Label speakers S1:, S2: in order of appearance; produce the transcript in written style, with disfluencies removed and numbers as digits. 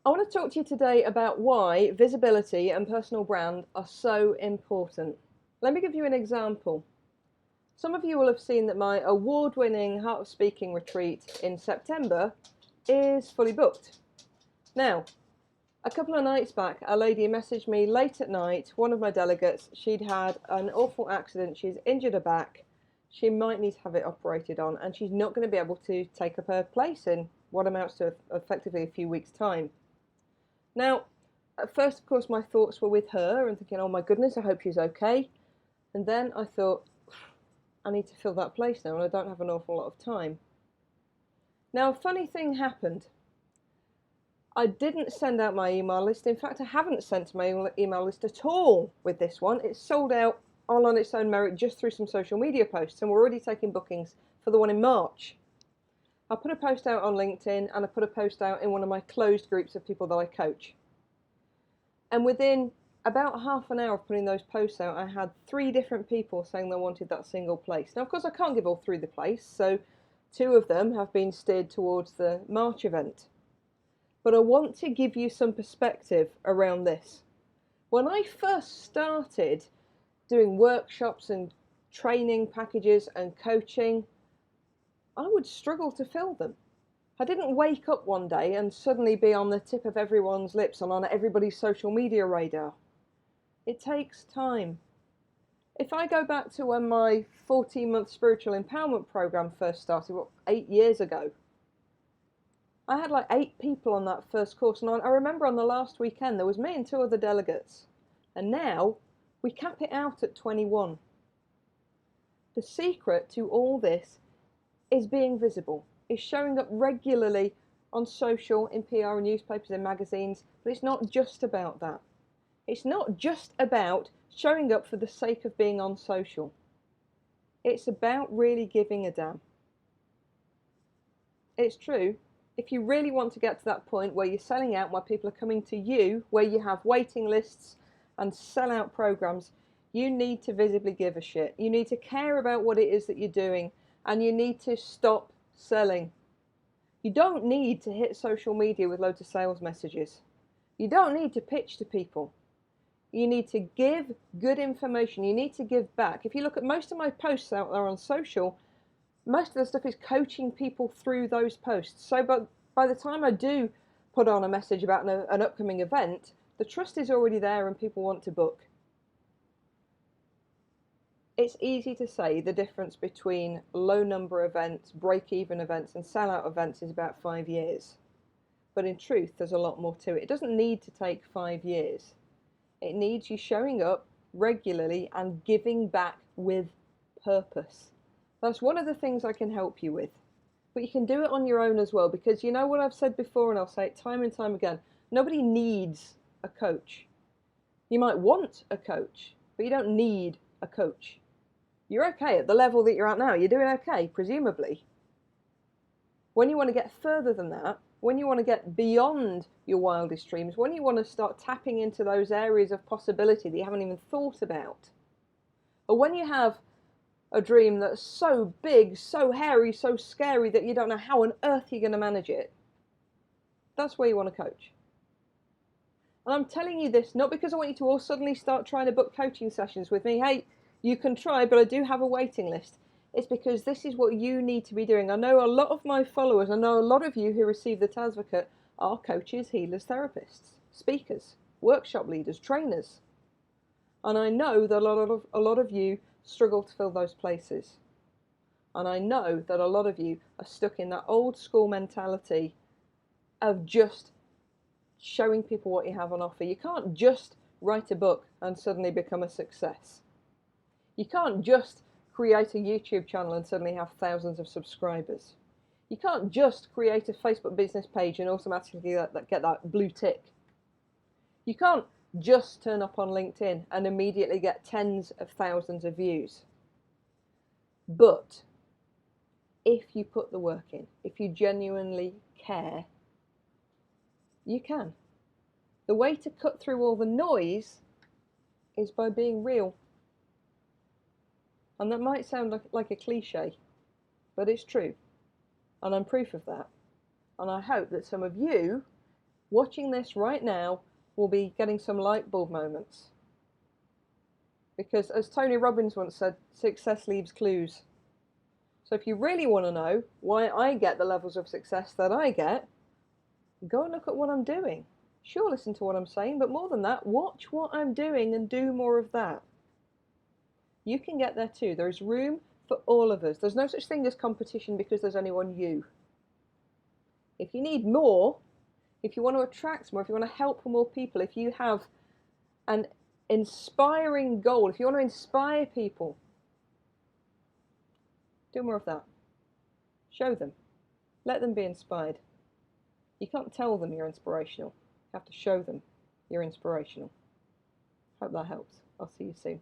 S1: I want to talk to you today about why visibility and personal brand are so important. Let me give you an example. Some of you will have seen that my award-winning Heart of Speaking retreat in September is fully booked. Now, a couple of nights back, a lady messaged me late at night, one of my delegates. She'd had an awful accident, she's injured her back, she might need to have it operated on, and she's not going to be able to take up her place in what amounts to effectively a few weeks' time. Now, at first, of course, my thoughts were with her and thinking, oh my goodness, I hope she's okay. And then I thought, I need to fill that place now and I don't have an awful lot of time. Now, a funny thing happened. I didn't send out my email list. In fact, I haven't sent my email list at all with this one. It's sold out all on its own merit just through some social media posts, and we're already taking bookings for the one in March. I put a post out on LinkedIn and I put a post out in one of my closed groups of people that I coach. And within about half an hour of putting those posts out, I had 3 different people saying they wanted that single place. Now, of course, I can't give all 3 the place, so 2 of them have been steered towards the March event. But I want to give you some perspective around this. When I first started doing workshops and training packages and coaching, I would struggle to fill them. I didn't wake up one day and suddenly be on the tip of everyone's lips and on everybody's social media radar. It takes time. If I go back to when my 14-month spiritual empowerment program first started, 8 years ago, I had like 8 people on that first course, and I remember on the last weekend there was me and 2 other delegates, and now we cap it out at 21. The secret to all this is being visible, is showing up regularly on social, in PR and newspapers and magazines, but it's not just about that. It's not just about showing up for the sake of being on social. It's about really giving a damn. It's true, if you really want to get to that point where you're selling out, where people are coming to you, where you have waiting lists and sell-out programs, you need to visibly give a shit. You need to care about what it is that you're doing, and you need to stop selling. You don't need to hit social media with loads of sales messages. You don't need to pitch to people. You need to give good information. You need to give back. If you look at most of my posts out there on social, most of the stuff is coaching people through those posts. So by the time I do put on a message about an upcoming event, the trust is already there and people want to book. It's easy to say the difference between low number events, break-even events and sell-out events is about 5 years. But in truth, there's a lot more to it. It doesn't need to take 5 years. It needs you showing up regularly and giving back with purpose. That's one of the things I can help you with. But you can do it on your own as well, because you know what I've said before, and I'll say it time and time again, nobody needs a coach. You might want a coach, but you don't need a coach. You're okay at the level that you're at now. You're doing okay, presumably. When you want to get further than that, when you want to get beyond your wildest dreams, when you want to start tapping into those areas of possibility that you haven't even thought about, or when you have a dream that's so big, so hairy, so scary that you don't know how on earth you're going to manage it, that's where you want to coach. And I'm telling you this not because I want you to all suddenly start trying to book coaching sessions with me. Hey, you can try, but I do have a waiting list. It's because this is what you need to be doing. I know a lot of my followers, I know a lot of you who receive the Tadvocate are coaches, healers, therapists, speakers, workshop leaders, trainers. And I know that a lot of you struggle to fill those places. And I know that a lot of you are stuck in that old school mentality of just showing people what you have on offer. You can't just write a book and suddenly become a success. You can't just create a YouTube channel and suddenly have thousands of subscribers. You can't just create a Facebook business page and automatically get that blue tick. You can't just turn up on LinkedIn and immediately get tens of thousands of views. But if you put the work in, if you genuinely care, you can. The way to cut through all the noise is by being real. And that might sound like a cliche, but it's true. And I'm proof of that. And I hope that some of you watching this right now will be getting some light bulb moments. Because as Tony Robbins once said, success leaves clues. So if you really want to know why I get the levels of success that I get, go and look at what I'm doing. Sure, listen to what I'm saying, but more than that, watch what I'm doing and do more of that. You can get there too. There is room for all of us. There's no such thing as competition because there's only one you. If you need more, if you want to attract more, if you want to help more people, if you have an inspiring goal, if you want to inspire people, do more of that. Show them. Let them be inspired. You can't tell them you're inspirational. You have to show them you're inspirational. Hope that helps. I'll see you soon.